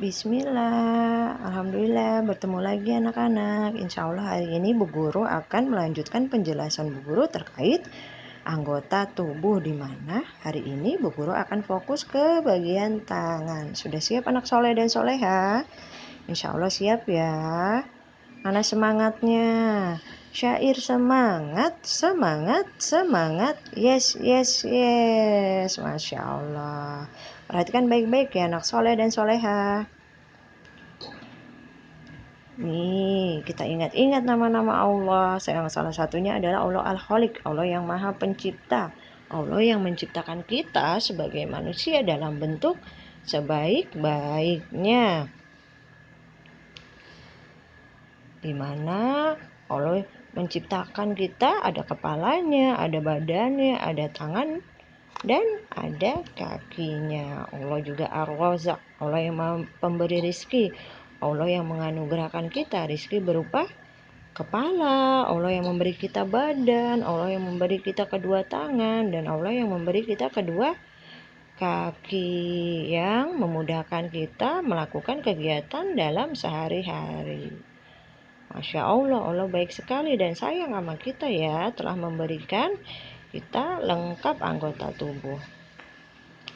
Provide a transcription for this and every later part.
Bismillah, Alhamdulillah bertemu lagi anak-anak. Insya Allah hari ini Bu Guru akan melanjutkan penjelasan Bu Guru terkait anggota tubuh, di mana hari ini Bu Guru akan fokus ke bagian tangan. Sudah siap anak soleh dan soleha? Insya Allah siap ya. Mana semangatnya? Syair semangat, semangat, semangat. Yes, yes, yes. Masya Allah. Perhatikan baik-baik ya anak soleh dan soleha. Nih, kita ingat-ingat nama-nama Allah. Salah satunya adalah Allah Al-Khaliq, Allah yang Maha Pencipta. Allah yang menciptakan kita sebagai manusia dalam bentuk sebaik-baiknya. Di mana Allah menciptakan kita, ada kepalanya, ada badannya, ada tangan, dan ada kakinya. Allah juga Ar-Razzaq, Allah yang pemberi rizki, Allah yang menganugerahkan kita rizki berupa kepala, Allah yang memberi kita badan, Allah yang memberi kita kedua tangan, dan Allah yang memberi kita kedua kaki yang memudahkan kita melakukan kegiatan dalam sehari-hari. Masya Allah, Allah baik sekali dan sayang sama kita ya, telah memberikan kita lengkap anggota tubuh.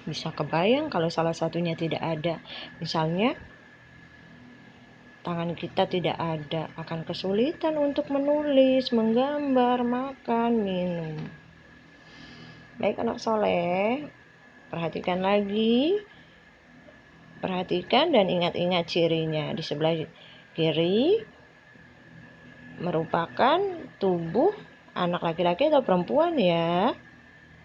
Bisa kebayang kalau salah satunya tidak ada, misalnya tangan kita tidak ada, akan kesulitan untuk menulis, menggambar, makan, minum. Baik anak soleh, perhatikan lagi, perhatikan dan ingat-ingat cirinya. Di sebelah kiri merupakan tubuh anak laki-laki atau perempuan ya.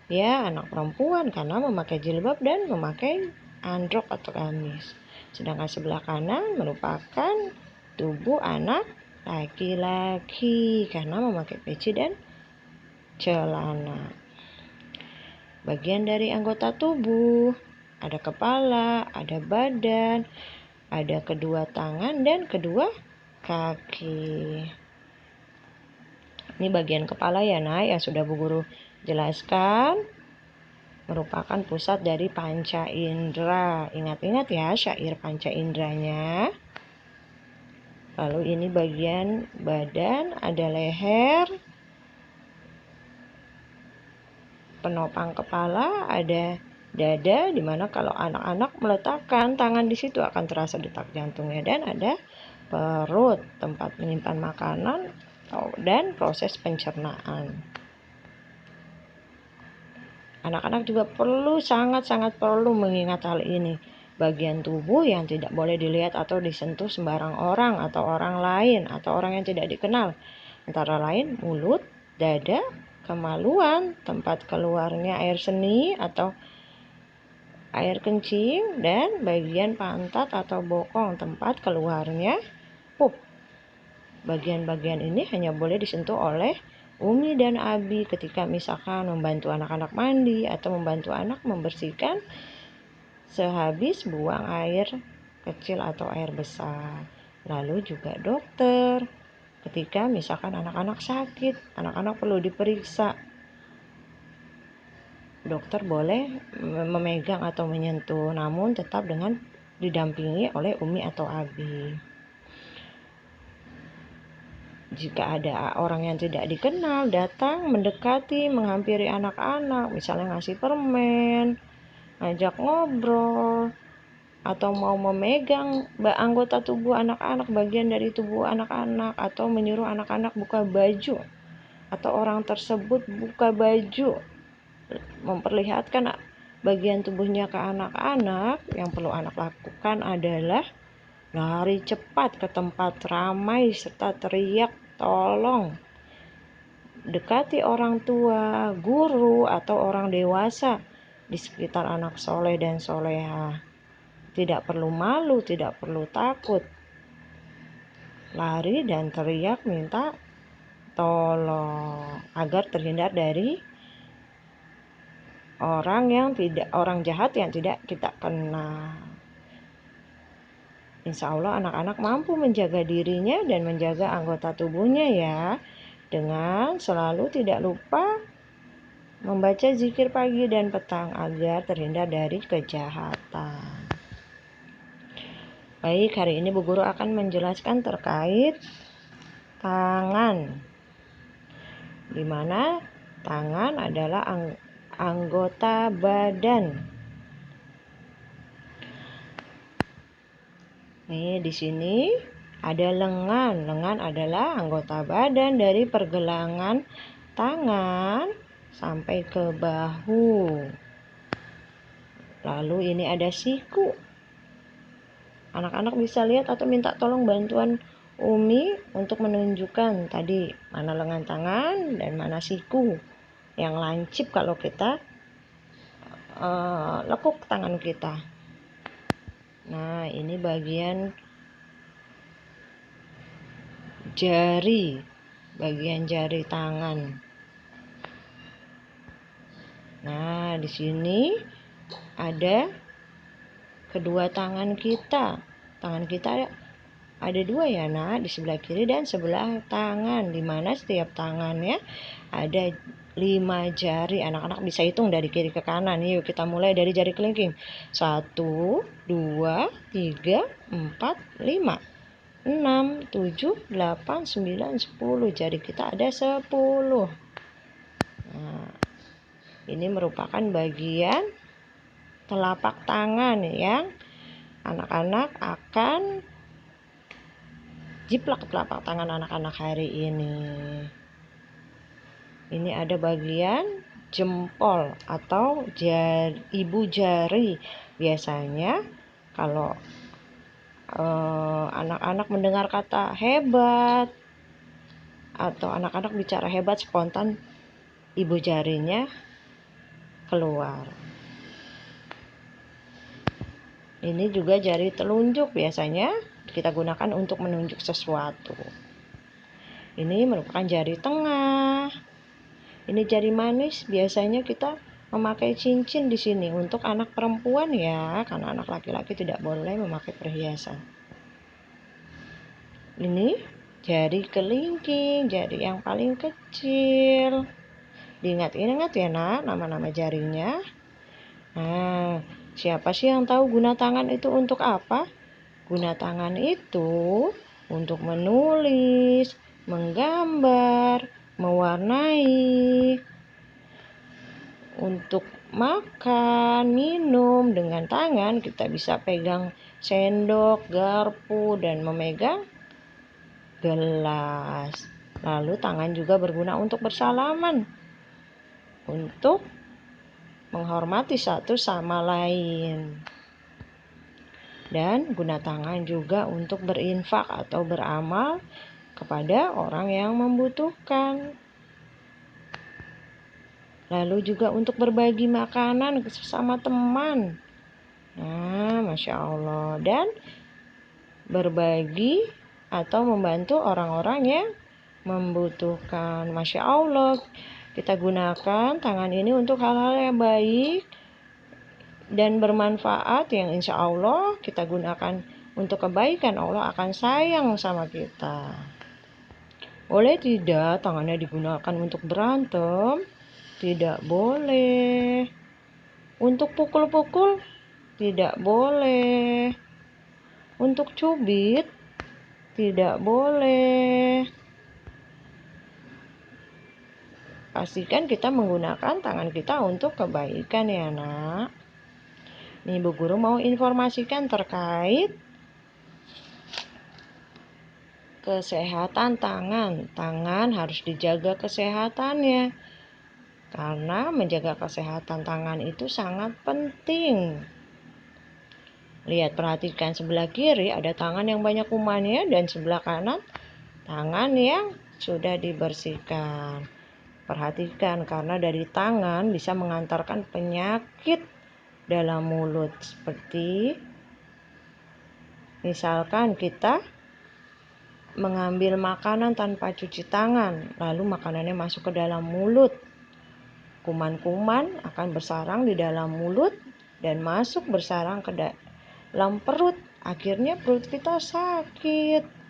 Ya, anak perempuan karena memakai jilbab dan memakai androk atau gamis. Sedangkan sebelah kanan merupakan tubuh anak laki-laki karena memakai peci dan celana. Bagian dari anggota tubuh, ada kepala, ada badan, ada kedua tangan dan kedua kaki. Ini bagian kepala ya Nay, yang sudah Bu Guru jelaskan, merupakan pusat dari panca indera. Ingat-ingat ya syair panca inderanya. Lalu ini bagian badan, ada leher, penopang kepala, ada dada, dimana kalau anak-anak meletakkan tangan di situ akan terasa detak jantungnya, dan ada perut, tempat menyimpan makanan dan proses pencernaan. Anak-anak juga sangat-sangat perlu mengingat hal ini. Bagian tubuh yang tidak boleh dilihat atau disentuh sembarang orang atau orang lain atau orang yang tidak dikenal. Antara lain mulut, dada, kemaluan, tempat keluarnya air seni atau air kencing, dan bagian pantat atau bokong, tempat keluarnya pup. Bagian-bagian ini hanya boleh disentuh oleh Umi dan Abi ketika misalkan membantu anak-anak mandi atau membantu anak membersihkan sehabis buang air kecil atau air besar. Lalu juga dokter ketika misalkan anak-anak sakit, anak-anak perlu diperiksa, dokter boleh memegang atau menyentuh, namun tetap dengan didampingi oleh Umi atau Abi. Jika ada orang yang tidak dikenal datang mendekati, menghampiri anak-anak, misalnya ngasih permen, ngajak ngobrol, atau mau memegang anggota tubuh anak-anak, bagian dari tubuh anak-anak, atau menyuruh anak-anak buka baju, atau orang tersebut buka baju, memperlihatkan bagian tubuhnya ke anak-anak, yang perlu anak lakukan adalah lari cepat ke tempat ramai serta teriak tolong. Dekati orang tua, guru, atau orang dewasa di sekitar anak soleh dan soleha. Tidak perlu malu, tidak perlu takut. Lari dan teriak minta tolong agar terhindar dari orang jahat yang tidak kita kenal. Insya Allah anak-anak mampu menjaga dirinya dan menjaga anggota tubuhnya ya, dengan selalu tidak lupa membaca zikir pagi dan petang agar terhindar dari kejahatan. Baik, hari ini Bu Guru akan menjelaskan terkait tangan, di mana tangan adalah anggota badan. Nih, di sini ada lengan. Lengan adalah anggota badan dari pergelangan tangan sampai ke bahu. Lalu ini ada siku. Anak-anak bisa lihat atau minta tolong bantuan Umi untuk menunjukkan tadi mana lengan tangan dan mana siku yang lancip kalau kita lekuk tangan kita. Nah, ini bagian jari, bagian jari tangan. Nah, di sini ada kedua tangan kita. Tangan kita ada dua ya, Nak, di sebelah kiri dan sebelah tangan, di mana setiap tangannya ada 5 jari. Anak-anak bisa hitung dari kiri ke kanan. Yuk kita mulai dari jari kelingking. 1, 2, 3, 4, 5, 6, 7, 8, 9, 10. Jari kita ada 10. Nah, ini merupakan bagian telapak tangan yang anak-anak akan jiplak telapak tangan anak-anak hari ini. Ini ada bagian jempol atau ibu jari. Biasanya kalau anak-anak mendengar kata hebat atau anak-anak bicara hebat, spontan ibu jarinya keluar. Ini juga jari telunjuk, biasanya kita gunakan untuk menunjuk sesuatu. Ini merupakan jari tengah. Ini jari manis, biasanya kita memakai cincin di sini untuk anak perempuan ya, karena anak laki-laki tidak boleh memakai perhiasan. Ini jari kelingking, jari yang paling kecil. Diingat-ingat ya, Nak, nama-nama jarinya. Nah, siapa sih yang tahu guna tangan itu untuk apa? Guna tangan itu untuk menulis, menggambar, mewarnai, untuk makan, minum. Dengan tangan kita bisa pegang sendok, garpu, dan memegang gelas. Lalu tangan juga berguna untuk bersalaman, untuk menghormati satu sama lain. Dan guna tangan juga untuk berinfak atau beramal kepada orang yang membutuhkan. Lalu juga untuk berbagi makanan sesama teman. Nah, Masya Allah. Dan berbagi atau membantu orang-orang yang membutuhkan. Masya Allah. Kita gunakan tangan ini untuk hal-hal yang baik dan bermanfaat, yang insya Allah kita gunakan untuk kebaikan. Allah akan sayang sama kita. Boleh tidak tangannya digunakan untuk berantem? Tidak boleh. Untuk pukul-pukul? Tidak boleh. Untuk cubit? Tidak boleh. Pastikan kita menggunakan tangan kita untuk kebaikan ya, Nak. Nih, Bu Guru mau informasikan terkait kesehatan tangan. Tangan harus dijaga kesehatannya, karena menjaga kesehatan tangan itu sangat penting. Lihat, perhatikan sebelah kiri ada tangan yang banyak kumannya, dan sebelah kanan tangan yang sudah dibersihkan. Perhatikan, karena dari tangan bisa mengantarkan penyakit dalam mulut. Seperti misalkan kita mengambil makanan tanpa cuci tangan, lalu makanannya masuk ke dalam mulut. Kuman-kuman akan bersarang di dalam mulut dan masuk bersarang ke dalam perut. Akhirnya perut kita sakit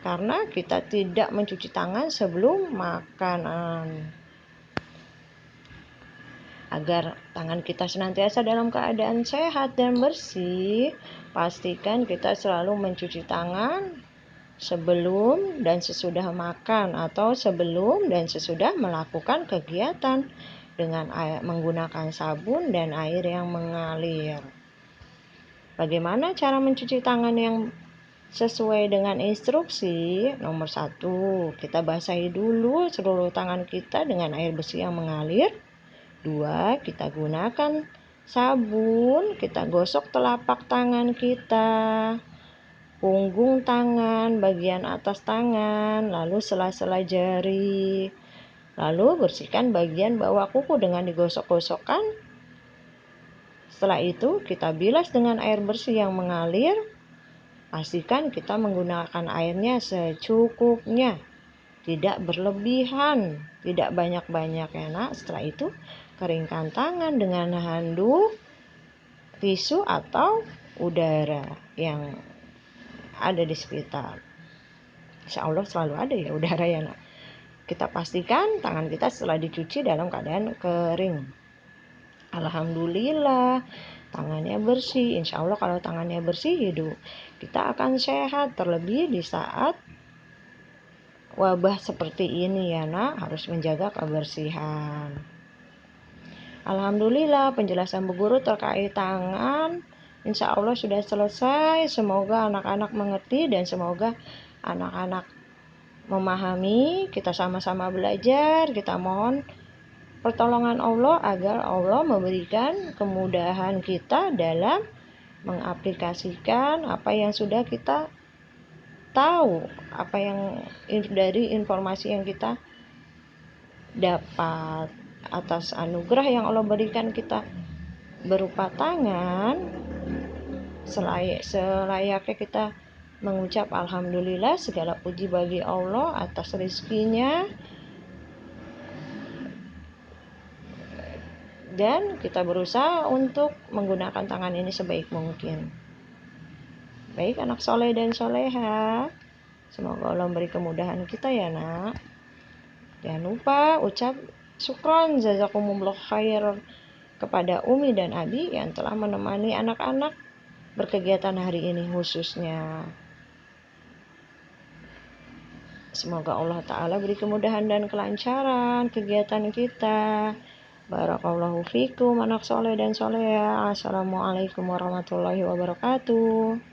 karena kita tidak mencuci tangan sebelum makanan. Agar tangan kita senantiasa dalam keadaan sehat dan bersih, pastikan kita selalu mencuci tangan sebelum dan sesudah makan atau sebelum dan sesudah melakukan kegiatan dengan menggunakan sabun dan air yang mengalir. Bagaimana cara mencuci tangan yang sesuai dengan instruksi? Nomor 1, kita basahi dulu seluruh tangan kita dengan air bersih yang mengalir. 2, kita gunakan sabun, kita gosok telapak tangan kita, punggung tangan, bagian atas tangan, lalu sela-sela jari. Lalu bersihkan bagian bawah kuku dengan digosok-gosokkan. Setelah itu kita bilas dengan air bersih yang mengalir. Pastikan kita menggunakan airnya secukupnya, tidak berlebihan, tidak banyak-banyak ya nak. Setelah itu keringkan tangan dengan handuk, tisu atau udara yang ada di sekitar. Insya Allah selalu ada ya udara ya nak. Kita pastikan tangan kita setelah dicuci dalam keadaan kering. Alhamdulillah tangannya bersih. Insya Allah kalau tangannya bersih, hidup kita akan sehat. Terlebih di saat wabah seperti ini ya nak, harus menjaga kebersihan. Alhamdulillah penjelasan Bu Guru terkait tangan insya Allah sudah selesai. Semoga anak-anak mengerti dan semoga anak-anak memahami. Kita sama-sama belajar. Kita mohon pertolongan Allah agar Allah memberikan kemudahan kita dalam mengaplikasikan apa yang sudah kita tahu, apa yang dari informasi yang kita dapat. Atas anugerah yang Allah berikan kita berupa tangan, selayaknya kita mengucap alhamdulillah, segala puji bagi Allah atas rezekinya. Dan kita berusaha untuk menggunakan tangan ini sebaik mungkin. Baik anak soleh dan soleha, semoga Allah memberi kemudahan kita ya nak. Jangan lupa ucap syukron jazakumullah khair kepada Umi dan Abi yang telah menemani anak-anak berkegiatan hari ini khususnya. Semoga Allah Ta'ala beri kemudahan dan kelancaran kegiatan kita. Barakallahu fikum anak soleh dan soleha. Assalamualaikum warahmatullahi wabarakatuh.